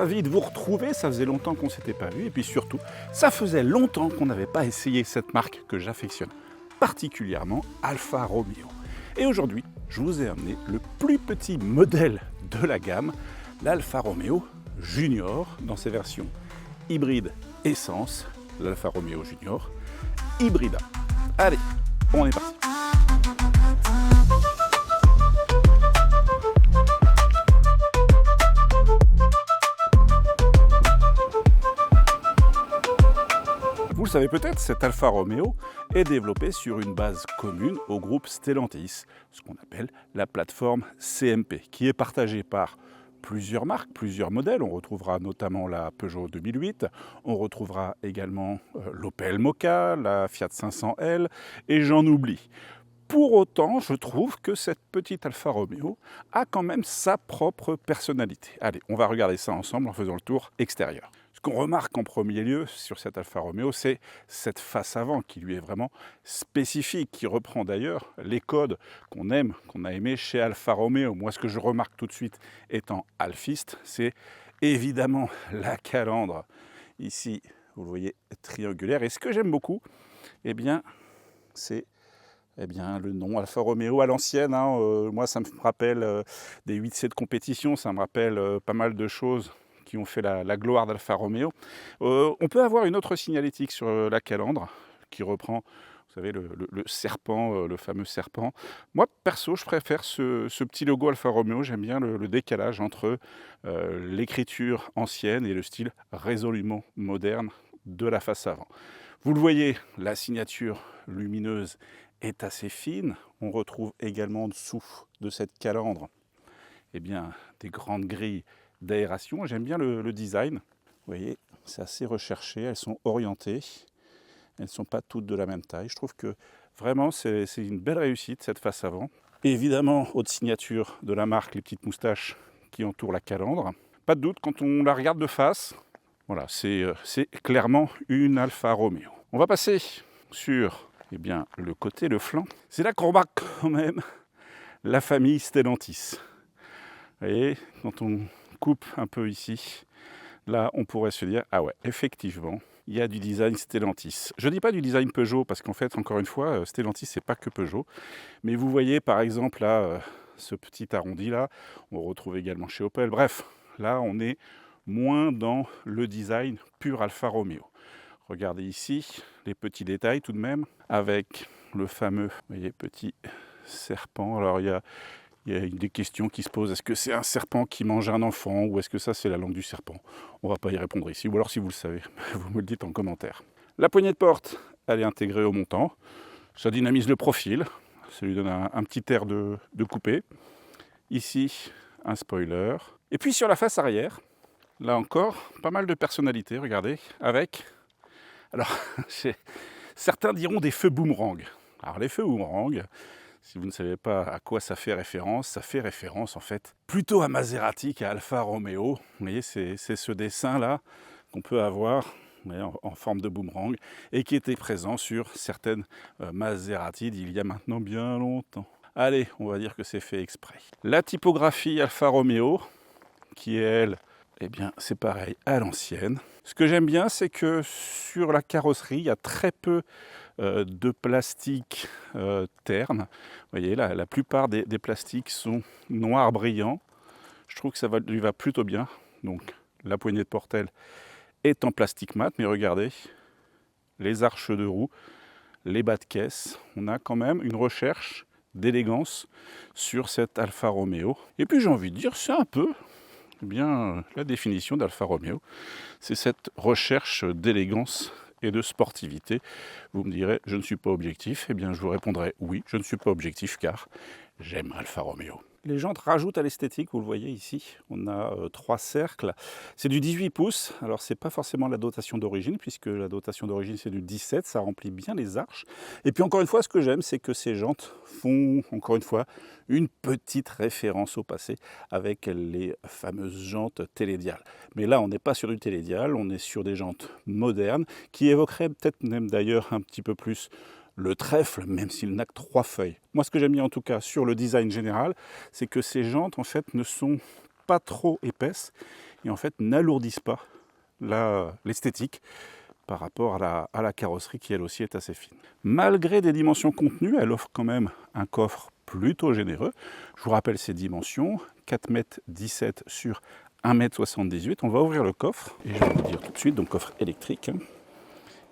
ravi de vous retrouver, ça faisait longtemps qu'on ne s'était pas vu, et puis surtout, ça faisait longtemps qu'on n'avait pas essayé cette marque que j'affectionne particulièrement, Alfa Romeo. Et aujourd'hui, je vous ai amené le plus petit modèle de la gamme, l'Alfa Romeo Junior, dans ses versions hybride essence, l'Alfa Romeo Junior Hybrida. Allez, on est parti. Vous le savez peut-être, cet Alfa Romeo est développé sur une base commune au groupe Stellantis, ce qu'on appelle la plateforme CMP, qui est partagée par plusieurs marques, plusieurs modèles. On retrouvera notamment la Peugeot 2008, on retrouvera également l'Opel Mokka, la Fiat 500L, et j'en oublie. Pour autant, je trouve que cette petite Alfa Romeo a quand même sa propre personnalité. Allez, on va regarder ça ensemble en faisant le tour extérieur. Ce qu'on remarque en premier lieu sur cette Alfa Romeo, c'est cette face avant qui lui est vraiment spécifique, qui reprend d'ailleurs les codes qu'on aime, qu'on a aimé chez Alfa Romeo. Moi, ce que je remarque tout de suite étant alfiste, c'est évidemment la calandre ici, vous le voyez, triangulaire. Et ce que j'aime beaucoup, eh bien, c'est le nom Alfa Romeo à l'ancienne. Moi, ça me rappelle des 8C de compétition, ça me rappelle pas mal de choses qui ont fait la gloire d'Alfa Romeo. On peut avoir une autre signalétique sur la calandre qui reprend, vous savez, le serpent, le fameux serpent. Moi, perso, je préfère ce petit logo Alfa Romeo. J'aime bien le décalage entre l'écriture ancienne et le style résolument moderne de la face avant. Vous le voyez, la signature lumineuse est assez fine. On retrouve également en dessous de cette calandre des grandes grilles d'aération. J'aime bien le design. Vous voyez, c'est assez recherché. Elles sont orientées. Elles ne sont pas toutes de la même taille. Je trouve que vraiment, c'est une belle réussite, cette face avant. Et évidemment, haute signature de la marque, les petites moustaches qui entourent la calandre. Pas de doute, quand on la regarde de face, voilà, c'est clairement une Alfa Romeo. On va passer sur le côté, le flanc. C'est là qu'on remarque quand même la famille Stellantis. Vous voyez, quand on coupe un peu ici, là on pourrait se dire, ah ouais, effectivement, il y a du design Stellantis. Je ne dis pas du design Peugeot, parce qu'en fait, encore une fois, Stellantis, c'est pas que Peugeot. Mais vous voyez, par exemple, là, ce petit arrondi là, on retrouve également chez Opel. Bref, là, on est moins dans le design pur Alfa Romeo. Regardez ici, les petits détails tout de même, avec le fameux, vous voyez, petit serpent. Alors, il y a des questions qui se posent. Est-ce que c'est un serpent qui mange un enfant ou est-ce que ça c'est la langue du serpent? On ne va pas y répondre ici. Ou alors si vous le savez, vous me le dites en commentaire. La poignée de porte, elle est intégrée au montant. Ça dynamise le profil. Ça lui donne un petit air de coupé. Ici, un spoiler. Et puis sur la face arrière, là encore, pas mal de personnalité, regardez, avec... Alors, certains diront des feux boomerang. Alors les feux boomerang... Si vous ne savez pas à quoi ça fait référence en fait plutôt à Maserati qu'à Alfa Romeo. Vous voyez, c'est ce dessin-là qu'on peut avoir en forme de boomerang et qui était présent sur certaines Maserati d'il y a maintenant bien longtemps. Allez, on va dire que c'est fait exprès. La typographie Alfa Romeo, qui est elle, c'est pareil à l'ancienne. Ce que j'aime bien, c'est que sur la carrosserie, il y a très peu de plastique terne. Vous voyez, la plupart des plastiques sont noirs brillants. Je trouve que ça lui va plutôt bien. Donc, la poignée de portelle est en plastique mat, mais regardez, les arches de roue, les bas de caisse, on a quand même une recherche d'élégance sur cette Alfa Romeo. Et puis, j'ai envie de dire, c'est un peu... la définition d'Alfa Romeo, c'est cette recherche d'élégance et de sportivité. Vous me direz, je ne suis pas objectif. Je vous répondrai, oui, je ne suis pas objectif car j'aime Alfa Romeo. Les jantes rajoutent à l'esthétique, vous le voyez ici, on a 3 cercles. C'est du 18 pouces, alors c'est pas forcément la dotation d'origine, puisque la dotation d'origine c'est du 17, ça remplit bien les arches. Et puis encore une fois, ce que j'aime, c'est que ces jantes font, encore une fois, une petite référence au passé avec les fameuses jantes télédiales. Mais là, on n'est pas sur du télédial, on est sur des jantes modernes, qui évoqueraient peut-être même d'ailleurs un petit peu plus le trèfle, même s'il n'a que 3 feuilles. Moi, ce que j'aime bien en tout cas sur le design général, c'est que ces jantes en fait ne sont pas trop épaisses et en fait n'alourdissent pas l'esthétique par rapport à la carrosserie qui elle aussi est assez fine. Malgré des dimensions contenues, elle offre quand même un coffre plutôt généreux. Je vous rappelle ces dimensions, 4,17 m sur 1,78 m. On va ouvrir le coffre et je vais vous dire tout de suite, donc coffre électrique,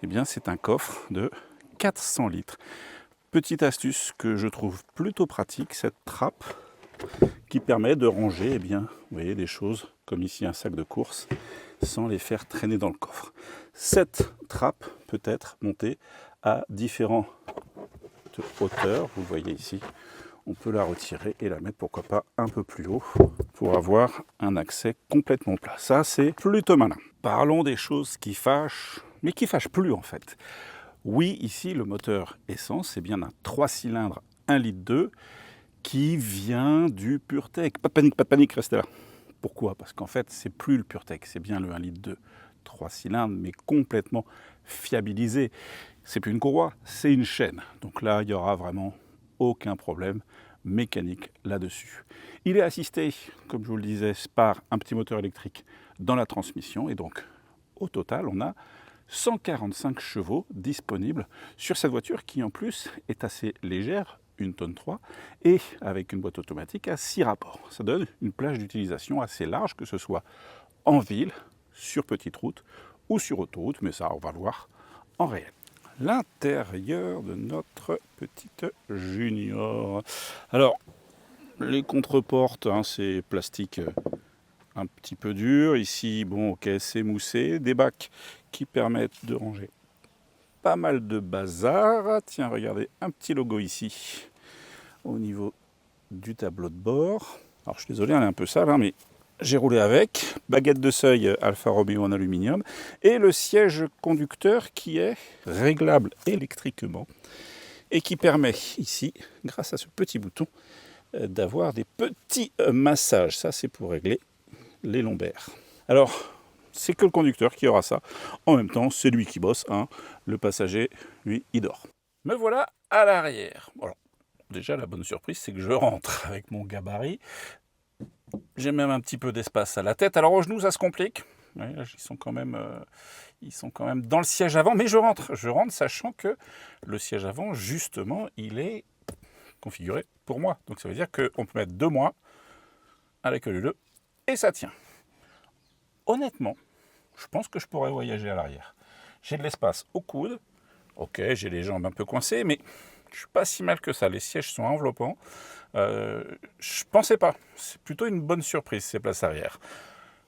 eh bien c'est un coffre de 400 litres. Petite astuce que je trouve plutôt pratique, cette trappe qui permet de ranger, eh bien, vous voyez, des choses comme ici un sac de course sans les faire traîner dans le coffre. Cette trappe peut être montée à différentes hauteurs. Vous voyez ici, on peut la retirer et la mettre pourquoi pas un peu plus haut pour avoir un accès complètement plat. Ça, c'est plutôt malin. Parlons des choses qui fâchent, mais qui fâchent plus en fait. Oui, ici, le moteur essence, c'est bien un 3 cylindres 1,2 litre qui vient du PureTech. Pas de panique, restez là. Pourquoi? Parce qu'en fait, c'est plus le PureTech, c'est bien le 1,2 litre 3 cylindres, mais complètement fiabilisé. C'est plus une courroie, c'est une chaîne. Donc là, il n'y aura vraiment aucun problème mécanique là-dessus. Il est assisté, comme je vous le disais, par un petit moteur électrique dans la transmission. Et donc, au total, on a 145 chevaux disponibles sur cette voiture qui, en plus, est assez légère, 1,3 tonne, et avec une boîte automatique à 6 rapports. Ça donne une plage d'utilisation assez large, que ce soit en ville, sur petite route ou sur autoroute, mais ça, on va le voir en réel. L'intérieur de notre petite Junior. Alors, les contreportes, hein, c'est plastique un petit peu dur. Ici, bon, ok, c'est moussé. Des bacs qui permettent de ranger pas mal de bazar. Tiens, regardez, un petit logo ici au niveau du tableau de bord. Alors, je suis désolé, elle est un peu sale, hein, mais j'ai roulé avec. Baguette de seuil Alfa Romeo en aluminium. Et le siège conducteur qui est réglable électriquement et qui permet ici, grâce à ce petit bouton, d'avoir des petits massages. Ça, c'est pour régler les lombaires. Alors, c'est que le conducteur qui aura ça. En même temps, c'est lui qui bosse. Hein. Le passager, lui, il dort. Me voilà à l'arrière. Alors, déjà, la bonne surprise, c'est que je rentre avec mon gabarit. J'ai même un petit peu d'espace à la tête. Alors, aux genoux, ça se complique. Ouais, là, ils sont quand même dans le siège avant. Mais je rentre sachant que le siège avant, justement, il est configuré pour moi. Donc, ça veut dire qu'on peut mettre 2 mois à la queue leu et ça tient. Honnêtement, je pense que je pourrais voyager à l'arrière. J'ai de l'espace au coude. Ok, j'ai les jambes un peu coincées, mais je suis pas si mal que ça. Les sièges sont enveloppants. Je pensais pas. C'est plutôt une bonne surprise, ces places arrière.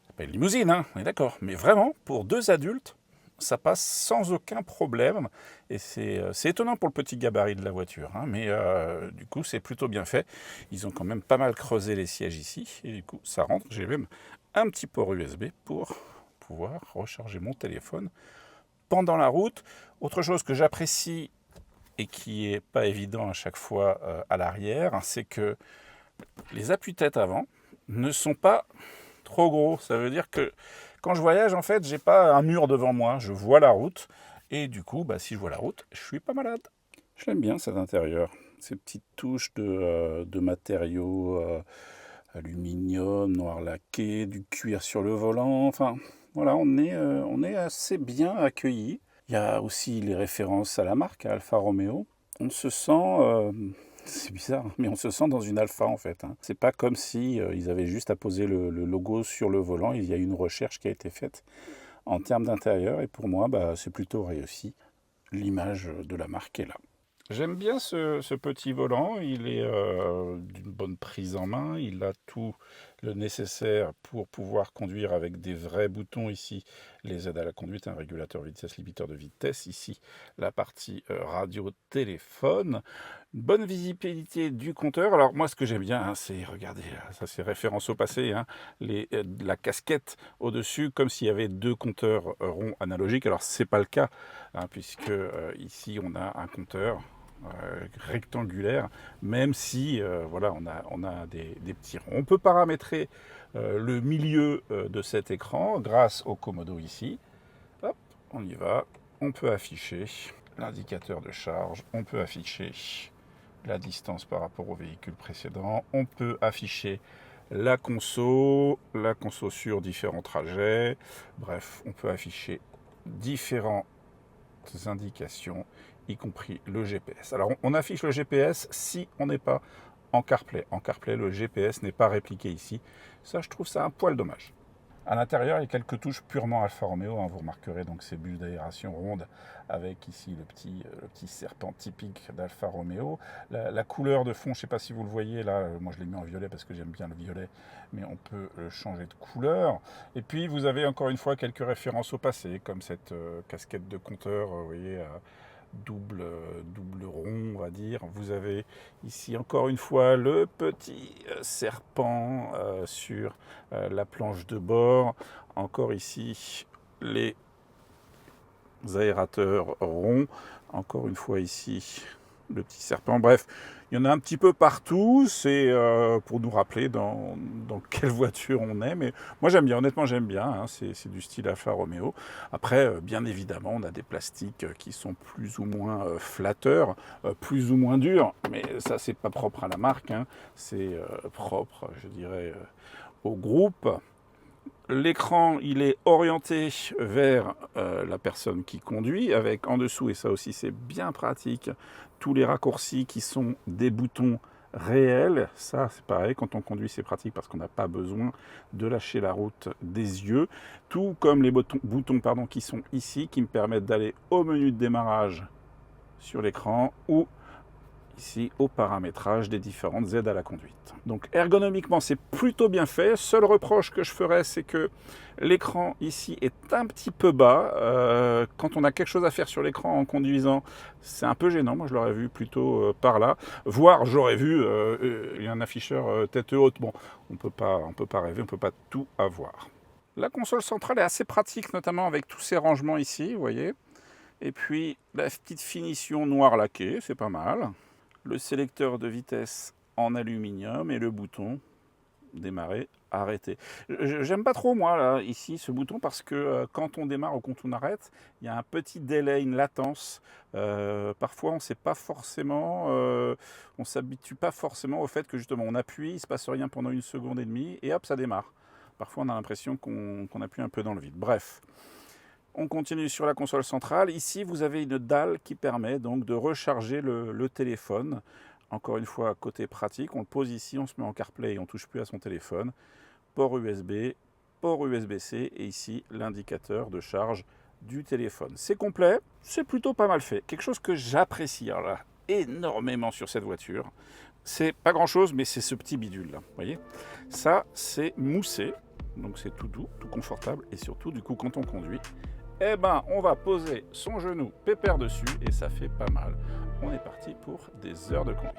C'est pas une limousine, hein, on est d'accord. Mais vraiment, pour 2 adultes, ça passe sans aucun problème. Et c'est étonnant pour le petit gabarit de la voiture. Hein, mais du coup, c'est plutôt bien fait. Ils ont quand même pas mal creusé les sièges ici. Et du coup, ça rentre. J'ai même un petit port USB pour pouvoir recharger mon téléphone pendant la route. Autre chose que j'apprécie et qui n'est pas évident à chaque fois à l'arrière, c'est que les appuis-têtes avant ne sont pas trop gros. Ça veut dire que quand je voyage, en fait, j'ai pas un mur devant moi. Je vois la route. Et du coup, si je vois la route, je suis pas malade. Je l'aime bien cet intérieur. Ces petites touches de matériaux aluminium, noir laqué, du cuir sur le volant. Enfin, voilà, on est assez bien accueillis. Il y a aussi les références à la marque, à Alfa Romeo. On se sent, c'est bizarre, mais on se sent dans une Alfa en fait. Hein. C'est pas comme si ils avaient juste à poser le logo sur le volant. Il y a une recherche qui a été faite en termes d'intérieur et pour moi, c'est plutôt réussi. L'image de la marque est là. J'aime bien ce petit volant, il est d'une bonne prise en main, il a tout le nécessaire pour pouvoir conduire avec des vrais boutons ici, les aides à la conduite, un régulateur vitesse, limiteur de vitesse, ici la partie radio-téléphone, une bonne visibilité du compteur. Alors moi ce que j'aime bien, c'est, regardez, ça c'est référence au passé, hein, la casquette au-dessus, comme s'il y avait 2 compteurs ronds analogiques. Alors c'est pas le cas, hein, puisque ici on a un compteur rectangulaire, même si voilà, on a des petits ronds. On peut paramétrer le milieu de cet écran grâce au commodo ici. Hop, on y va. On peut afficher l'indicateur de charge, on peut afficher la distance par rapport au véhicule précédent, on peut afficher la conso sur différents trajets. Bref, on peut afficher différentes indications, y compris le GPS. Alors, on affiche le GPS si on n'est pas en CarPlay. En CarPlay, le GPS n'est pas répliqué ici. Ça, je trouve ça un poil dommage. À l'intérieur, il y a quelques touches purement Alfa Romeo. Vous remarquerez donc ces bulles d'aération rondes avec ici le petit serpent typique d'Alfa Romeo. La couleur de fond, je ne sais pas si vous le voyez là, moi je l'ai mis en violet parce que j'aime bien le violet, mais on peut changer de couleur. Et puis vous avez encore une fois quelques références au passé, comme cette casquette de compteur, vous voyez, double rond, on va dire. Vous avez ici encore une fois le petit serpent sur la planche de bord. Encore ici les aérateurs ronds. Encore une fois ici le petit serpent. Bref, il y en a un petit peu partout. C'est pour nous rappeler dans quelle voiture on est. Mais moi j'aime bien, honnêtement j'aime bien. Hein. C'est du style Alfa Romeo. Après, bien évidemment, on a des plastiques qui sont plus ou moins flatteurs, plus ou moins durs. Mais ça, c'est pas propre à la marque. Hein. C'est propre, je dirais, au groupe. L'écran, il est orienté vers la personne qui conduit, avec en dessous, et ça aussi c'est bien pratique, tous les raccourcis qui sont des boutons réels. Ça, c'est pareil, quand on conduit, c'est pratique parce qu'on n'a pas besoin de lâcher la route des yeux. Tout comme les boutons qui sont ici, qui me permettent d'aller au menu de démarrage sur l'écran ou ici au paramétrage des différentes aides à la conduite. Donc ergonomiquement c'est plutôt bien fait. Seul reproche que je ferais, c'est que l'écran ici est un petit peu bas. Quand on a quelque chose à faire sur l'écran en conduisant, c'est un peu gênant. Moi je l'aurais vu plutôt par là. Voire j'aurais vu un afficheur tête haute. Bon, on peut pas rêver, on peut pas tout avoir. La console centrale est assez pratique, notamment avec tous ces rangements ici, vous voyez. Et puis la petite finition noir laqué, c'est pas mal. Le sélecteur de vitesse en aluminium et le bouton démarrer, arrêter. J'aime pas trop moi là, ici ce bouton parce que quand on démarre ou quand on arrête, il y a un petit délai, une latence. Parfois on sait pas forcément, on s'habitue pas forcément au fait que justement on appuie, il se passe rien pendant 1 seconde et demie et hop ça démarre. Parfois on a l'impression qu'on appuie un peu dans le vide. Bref. On continue sur la console centrale. Ici, vous avez une dalle qui permet donc de recharger le téléphone. Encore une fois, côté pratique, on le pose ici, on se met en CarPlay et on ne touche plus à son téléphone. Port USB, port USB-C et ici l'indicateur de charge du téléphone. C'est complet, c'est plutôt pas mal fait. Quelque chose que j'apprécie là, énormément sur cette voiture. C'est pas grand-chose, mais c'est ce petit bidule là. Vous voyez, ça, c'est moussé. Donc c'est tout doux, tout confortable et surtout, du coup, quand on conduit, eh ben, on va poser son genou pépère dessus et ça fait pas mal. On est parti pour des heures de conduite.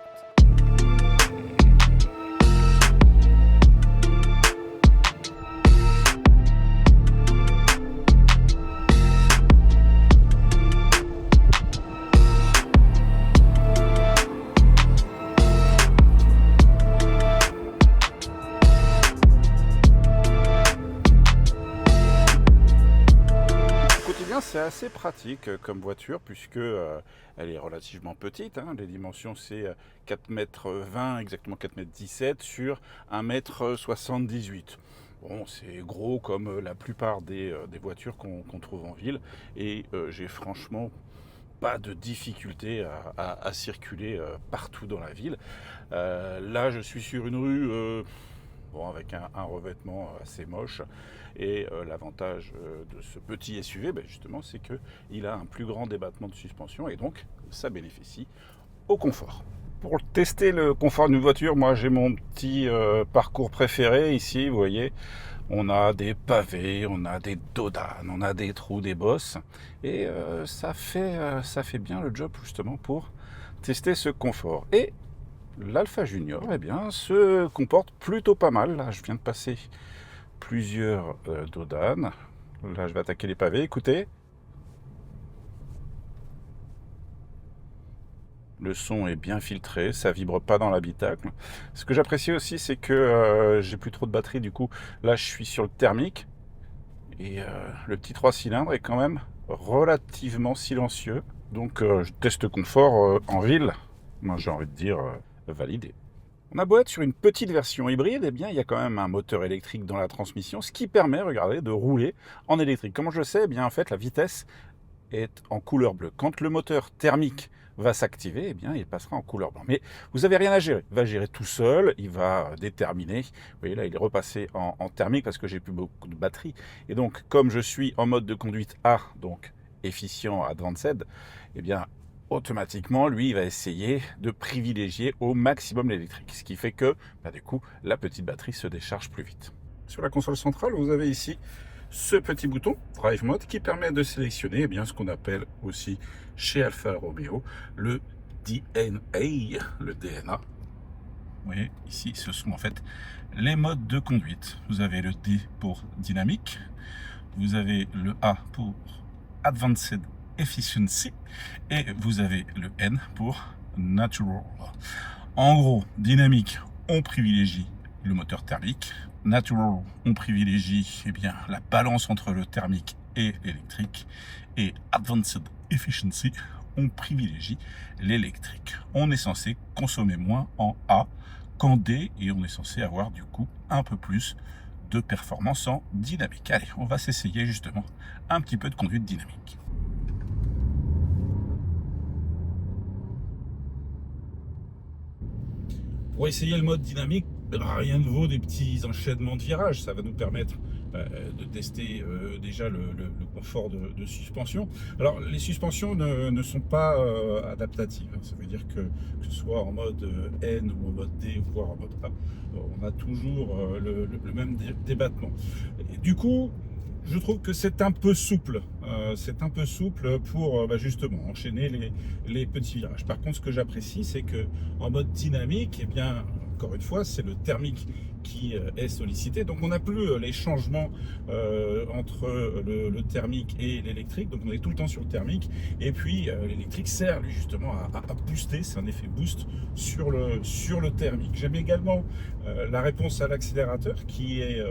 C'est assez pratique comme voiture puisque elle est relativement petite. Hein. Les dimensions c'est 4,20 m, exactement 4,17 m sur 1,78 m. Bon, c'est gros comme la plupart des voitures qu'on trouve en ville et j'ai franchement pas de difficulté à circuler partout dans la ville. Là je suis sur une rue avec un revêtement assez moche. Et l'avantage de ce petit SUV, justement, c'est qu'il a un plus grand débattement de suspension et donc ça bénéficie au confort. Pour tester le confort d'une voiture, moi j'ai mon petit parcours préféré ici, vous voyez. On a des pavés, on a des dodanes, on a des trous, des bosses. Et ça fait bien le job justement pour tester ce confort. Et l'Alfa Junior, se comporte plutôt pas mal. Là, je viens de passer plusieurs dodanes. Là, je vais attaquer les pavés. Écoutez. Le son est bien filtré, ça vibre pas dans l'habitacle. Ce que j'apprécie aussi, c'est que j'ai plus trop de batterie. Du coup, là, je suis sur le thermique. Et le petit 3 cylindres est quand même relativement silencieux. Donc, je teste confort en ville. Moi, j'ai envie de dire validé. On a beau être sur une petite version hybride, eh bien, il y a quand même un moteur électrique dans la transmission, ce qui permet, regardez, de rouler en électrique. Comment je le sais? Eh bien, en fait, la vitesse est en couleur bleue. Quand le moteur thermique va s'activer, eh bien, il passera en couleur blanc. Mais vous n'avez rien à gérer. Il va gérer tout seul, il va déterminer. Vous voyez là, il est repassé en thermique parce que j'ai plus beaucoup de batterie. Et donc, comme je suis en mode de conduite A, donc efficient advanced, eh bien, automatiquement, lui, il va essayer de privilégier au maximum l'électrique. Ce qui fait que, du coup, la petite batterie se décharge plus vite. Sur la console centrale, vous avez ici ce petit bouton Drive Mode qui permet de sélectionner eh bien, ce qu'on appelle aussi chez Alfa Romeo le DNA, le DNA. Vous voyez, ici, ce sont en fait les modes de conduite. Vous avez le D pour dynamique, vous avez le A pour Advanced Efficiency et vous avez le N pour Natural. En gros, dynamique, on privilégie le moteur thermique. Natural, on privilégie eh bien, la balance entre le thermique et l'électrique. Et Advanced Efficiency, on privilégie l'électrique. On est censé consommer moins en A qu'en D et on est censé avoir du coup un peu plus de performance en dynamique. Allez, on va s'essayer justement un petit peu de conduite dynamique. Pour essayer le mode dynamique, rien ne vaut des petits enchaînements de virages. Ça va nous permettre de tester déjà le confort de suspension. Alors, les suspensions ne sont pas adaptatives. Ça veut dire que ce soit en mode N ou en mode D, voire en mode A, on a toujours le même débattement. Et du coup, je trouve que c'est un peu souple. C'est un peu souple pour justement enchaîner les petits virages. Par contre, ce que j'apprécie, c'est que en mode dynamique, eh bien, encore une fois, c'est le thermique qui est sollicité. Donc on n'a plus les changements entre le thermique et l'électrique. Donc on est tout le temps sur le thermique. Et puis l'électrique sert lui, justement à booster. C'est un effet boost sur le thermique. J'aime également la réponse à l'accélérateur qui est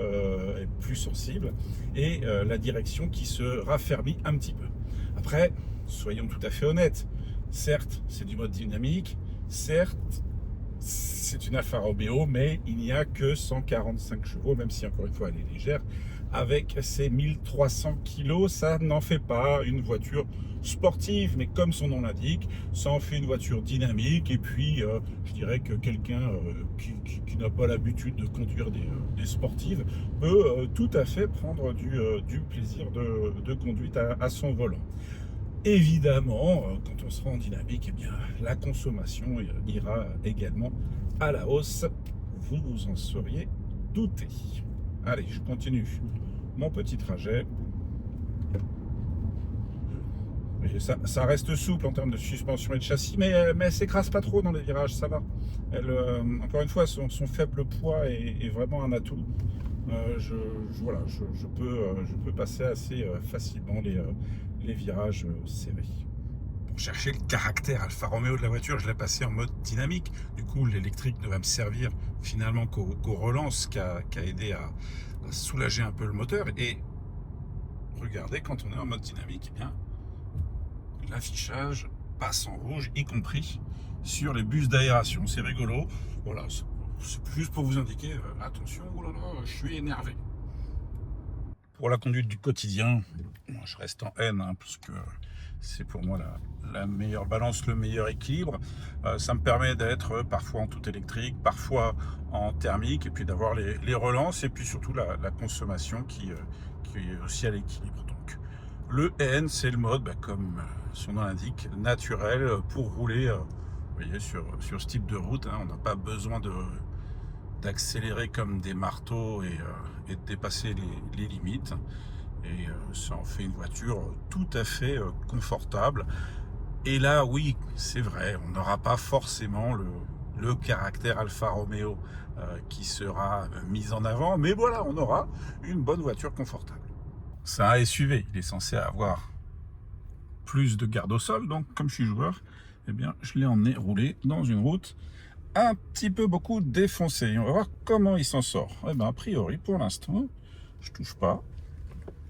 plus sensible et la direction qui se raffermit un petit peu. Après, soyons tout à fait honnêtes. Certes, c'est du mode dynamique. Certes, c'est une Alfa Romeo, mais il n'y a que 145 chevaux, même si encore une fois elle est légère. Avec ses 1300 kg, ça n'en fait pas une voiture sportive, mais comme son nom l'indique, ça en fait une voiture dynamique. Et puis, je dirais que quelqu'un qui n'a pas l'habitude de conduire des sportives peut tout à fait prendre du plaisir de conduite à son volant. Évidemment, quand on sera en dynamique, eh bien, la consommation ira également à la hausse. Vous vous en seriez douté. Allez, je continue mon petit trajet. Et ça reste souple en termes de suspension et de châssis, mais elle s'écrase pas trop dans les virages, ça va. Encore une fois, son faible poids est vraiment un atout. Voilà, je peux passer assez facilement les virages serrés. Pour chercher le caractère Alfa Romeo de la voiture, je l'ai passé en mode dynamique. Du coup, l'électrique ne va me servir finalement qu'aux relances, qu'à aider à soulager un peu le moteur. Et regardez, quand on est en mode dynamique, eh bien, l'affichage passe en rouge, y compris sur les bus d'aération. C'est rigolo. Voilà, c'est juste pour vous indiquer, attention, oh là là, je suis énervé. Pour la conduite du quotidien, moi, je reste en N, parce que c'est pour moi la meilleure balance, le meilleur équilibre. Ça me permet d'être parfois en tout électrique, parfois en thermique, et puis d'avoir les relances, et puis surtout la consommation qui est aussi à l'équilibre. Donc, le N, c'est le mode, comme son nom l'indique, naturel pour rouler. Vous voyez, sur ce type de route, on n'a pas besoin d'accélérer comme des marteaux et de dépasser les limites. Et ça en fait une voiture tout à fait confortable. Et là, oui, c'est vrai, on n'aura pas forcément le caractère Alfa Romeo qui sera mis en avant, mais voilà, on aura une bonne voiture confortable. C'est un SUV, il est censé avoir plus de garde au sol, donc comme je suis joueur, eh bien, je l'ai emmené rouler dans une route un petit peu beaucoup défoncée. On va voir comment il s'en sort. Eh bien, a priori, pour l'instant, je touche pas.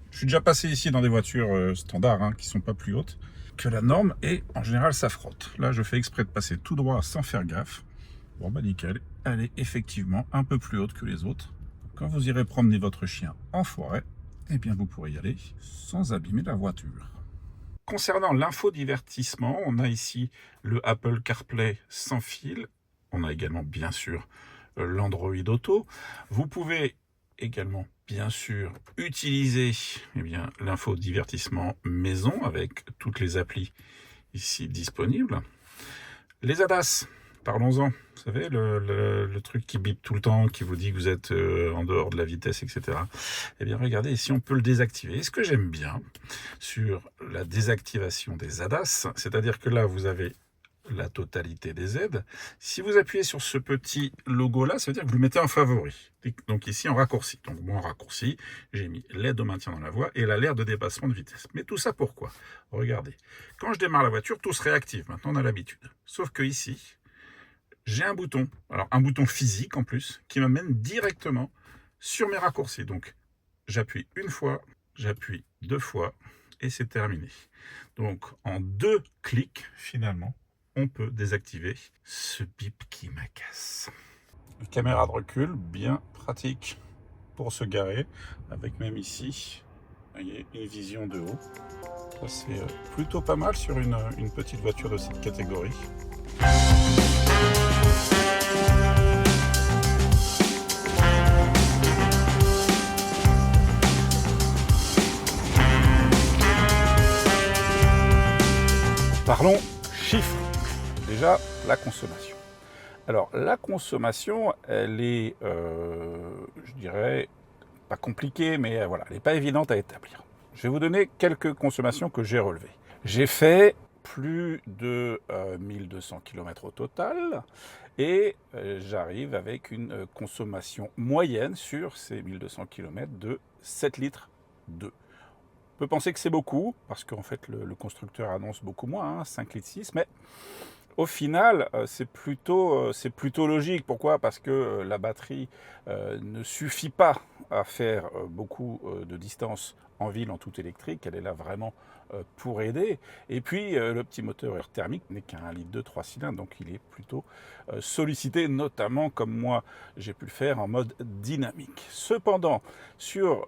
Je suis déjà passé ici dans des voitures standards qui sont pas plus hautes que la norme et en général ça frotte. Là, je fais exprès de passer tout droit sans faire gaffe. Bon bah nickel, elle est effectivement un peu plus haute que les autres. Quand vous irez promener votre chien en forêt, eh bien vous pourrez y aller sans abîmer la voiture. Concernant l'infodivertissement, on a ici le Apple CarPlay sans fil. On a également bien sûr l'Android Auto. Vous pouvez également bien sûr utiliser l'infodivertissement maison avec toutes les applis ici disponibles. Les ADAS, parlons-en. Vous savez, le truc qui bip tout le temps, qui vous dit que vous êtes en dehors de la vitesse, etc. Eh bien, regardez, ici, on peut le désactiver. Et ce que j'aime bien sur la désactivation des ADAS, c'est-à-dire que là, vous avez la totalité des aides. Si vous appuyez sur ce petit logo-là, ça veut dire que vous le mettez en favori. Donc ici, en raccourci. Donc moi, en raccourci, j'ai mis l'aide au maintien dans la voie et l'alerte de dépassement de vitesse. Mais tout ça pourquoi? Regardez, quand je démarre la voiture, tout se réactive. Maintenant, on a l'habitude. Sauf que ici, j'ai un bouton, alors un bouton physique en plus, qui m'amène directement sur mes raccourcis. Donc, j'appuie une fois, j'appuie deux fois, et c'est terminé. Donc, en 2 clics, finalement, on peut désactiver ce bip qui m'agace. Une caméra de recul, bien pratique pour se garer, avec même ici, vous voyez, une vision de haut. Ça, c'est plutôt pas mal sur une petite voiture de cette catégorie. Parlons chiffres. Déjà, la consommation. Alors, la consommation, elle est, je dirais, pas compliquée, mais voilà, elle n'est pas évidente à établir. Je vais vous donner quelques consommations que j'ai relevées. J'ai fait plus de 1200 km au total et j'arrive avec une consommation moyenne sur ces 1200 km de 7 litres d'eau. On peut penser que c'est beaucoup, parce qu'en fait le constructeur annonce beaucoup moins, 5 litres 6, mais au final, c'est plutôt logique. Pourquoi? Parce que la batterie ne suffit pas à faire beaucoup de distance en ville en tout électrique. Elle est là vraiment pour aider. Et puis, le petit moteur thermique n'est qu'un 1,2 litre 3 cylindres, donc il est plutôt sollicité, notamment comme moi, j'ai pu le faire en mode dynamique. Cependant, sur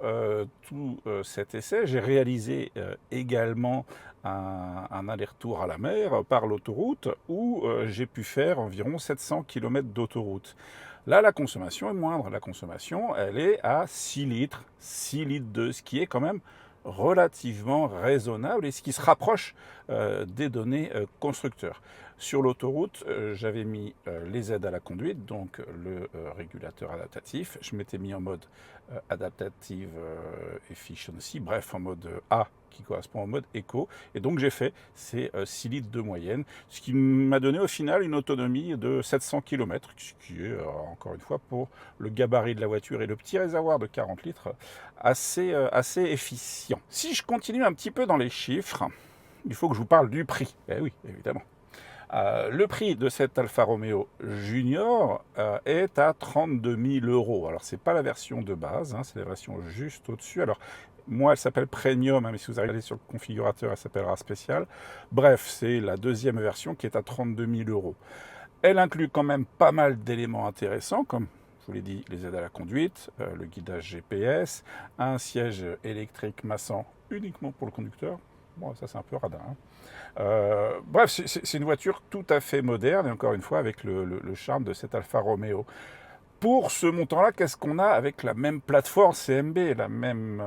tout cet essai, j'ai réalisé également un aller-retour à la mer par l'autoroute où j'ai pu faire environ 700 km d'autoroute. Là, la consommation est moindre. La consommation, elle est à 6 litres 2, ce qui est quand même relativement raisonnable et ce qui se rapproche des données constructeurs. Sur l'autoroute, j'avais mis les aides à la conduite, donc le régulateur adaptatif. Je m'étais mis en mode adaptative efficiency, bref, en mode A qui correspond au mode éco. Et donc j'ai fait ces 6 litres de moyenne, ce qui m'a donné au final une autonomie de 700 km, ce qui est encore une fois pour le gabarit de la voiture et le petit réservoir de 40 litres assez efficient. Si je continue un petit peu dans les chiffres, il faut que je vous parle du prix. Eh oui, évidemment. Le prix de cette Alfa Romeo Junior est à 32 000 €. Alors, c'est pas la version de base, c'est la version juste au-dessus. Alors, moi, elle s'appelle Premium, mais si vous regardez sur le configurateur, elle s'appellera Spécial. Bref, c'est la deuxième version qui est à 32 000 €. Elle inclut quand même pas mal d'éléments intéressants, comme je vous l'ai dit, les aides à la conduite, le guidage GPS, un siège électrique massant uniquement pour le conducteur. Bon, ça c'est un peu radin. Bref, c'est une voiture tout à fait moderne, et encore une fois avec le charme de cette Alfa Romeo. Pour ce montant-là, qu'est-ce qu'on a avec la même plateforme CMB, la même,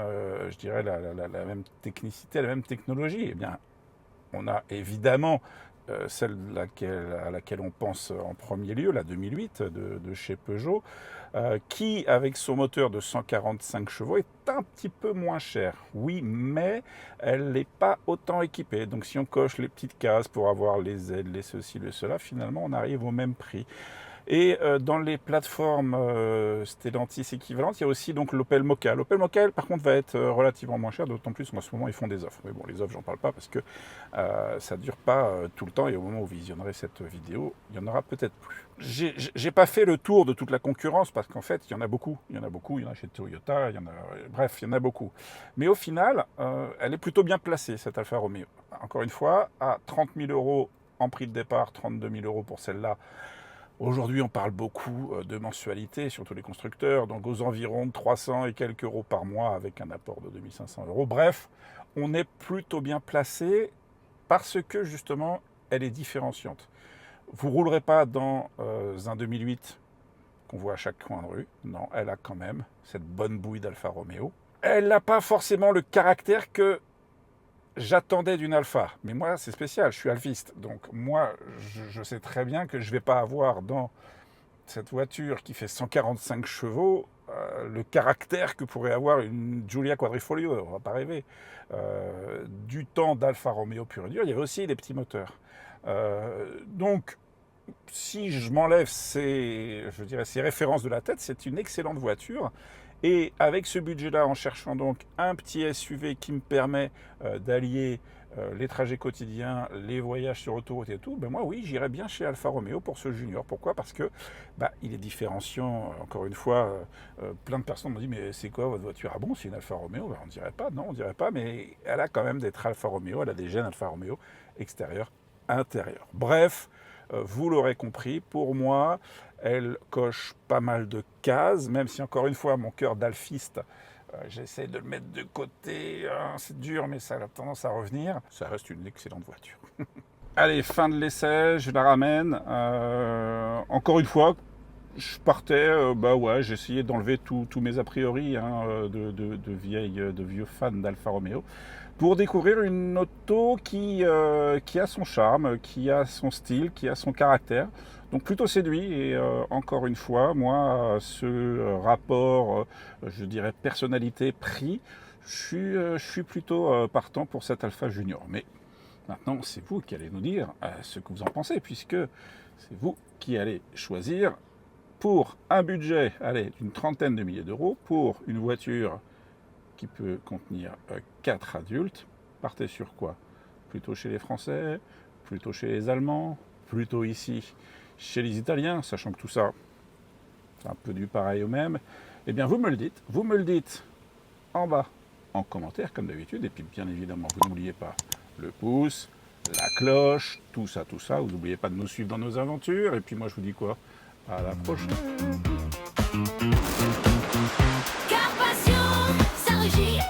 je dirais, la même technicité, la même technologie? Eh bien, on a évidemment celle à laquelle on pense en premier lieu, la 2008 de chez Peugeot, qui, avec son moteur de 145 chevaux, est un petit peu moins chère. Oui, mais elle n'est pas autant équipée. Donc si on coche les petites cases pour avoir les aides, les ceci, les cela, finalement, on arrive au même prix. Et dans les plateformes Stellantis équivalentes, il y a aussi donc l'Opel Mokka. L'Opel Mokka, par contre, va être relativement moins cher, d'autant plus qu'en ce moment, ils font des offres. Mais bon, les offres, j'en parle pas parce que ça ne dure pas tout le temps. Et au moment où vous visionnerez cette vidéo, il y en aura peut-être plus. J'ai pas fait le tour de toute la concurrence parce qu'en fait, il y en a beaucoup. Il y en a chez Toyota, bref, il y en a beaucoup. Mais au final, elle est plutôt bien placée, cette Alfa Romeo. Encore une fois, à 30 000 € en prix de départ, 32 000 € pour celle-là. Aujourd'hui, on parle beaucoup de mensualité, surtout les constructeurs, donc aux environs de 300 et quelques euros par mois avec un apport de 2500 euros. Bref, on est plutôt bien placé parce que justement, elle est différenciante. Vous ne roulerez pas dans un 2008 qu'on voit à chaque coin de rue. Non, elle a quand même cette bonne bouille d'Alfa Romeo. Elle n'a pas forcément le caractère que j'attendais d'une Alfa. Mais moi, c'est spécial, je suis alphiste. Donc moi, je sais très bien que je ne vais pas avoir dans cette voiture qui fait 145 chevaux le caractère que pourrait avoir une Giulia Quadrifoglio, on va pas rêver. Du temps d'Alfa Romeo pur et dur, il y avait aussi des petits moteurs. Donc, si je m'enlève ces références de la tête, c'est une excellente voiture. Et avec ce budget-là, en cherchant donc un petit SUV qui me permet d'allier les trajets quotidiens, les voyages sur autoroute et tout, ben moi oui, j'irais bien chez Alfa Romeo pour ce Junior. Pourquoi? Parce que il est différenciant. Encore une fois, plein de personnes m'ont dit mais c'est quoi votre voiture? Ah bon, c'est une Alfa Romeo? On ne dirait pas, non, on dirait pas, mais elle a quand même d'être Alfa Romeo, elle a des gènes Alfa Romeo extérieur, intérieur. Bref, vous l'aurez compris, pour moi, elle coche pas mal de cases, même si encore une fois, mon cœur d'alphiste, j'essaie de le mettre de côté, c'est dur, mais ça a tendance à revenir. Ça reste une excellente voiture. Allez, fin de l'essai, je la ramène. Encore une fois, je partais, j'essayais d'enlever tous mes a priori de vieux fans d'Alfa Romeo pour découvrir une auto qui a son charme, qui a son style, qui a son caractère. Donc plutôt séduit et encore une fois, moi, ce rapport, je dirais personnalité-prix, je suis plutôt partant pour cette Alfa Junior. Mais maintenant, c'est vous qui allez nous dire ce que vous en pensez, puisque c'est vous qui allez choisir pour un budget, d'une trentaine de milliers d'euros, pour une voiture qui peut contenir 4 adultes. Partez sur quoi? Plutôt chez les Français, plutôt chez les Allemands, plutôt ici chez les Italiens, sachant que tout ça, c'est un peu du pareil au même. Eh bien, vous me le dites en bas, en commentaire, comme d'habitude. Et puis, bien évidemment, vous n'oubliez pas le pouce, la cloche, tout ça. Vous n'oubliez pas de nous suivre dans nos aventures. Et puis, moi, je vous dis quoi? À la prochaine. Car passion, ça rugit.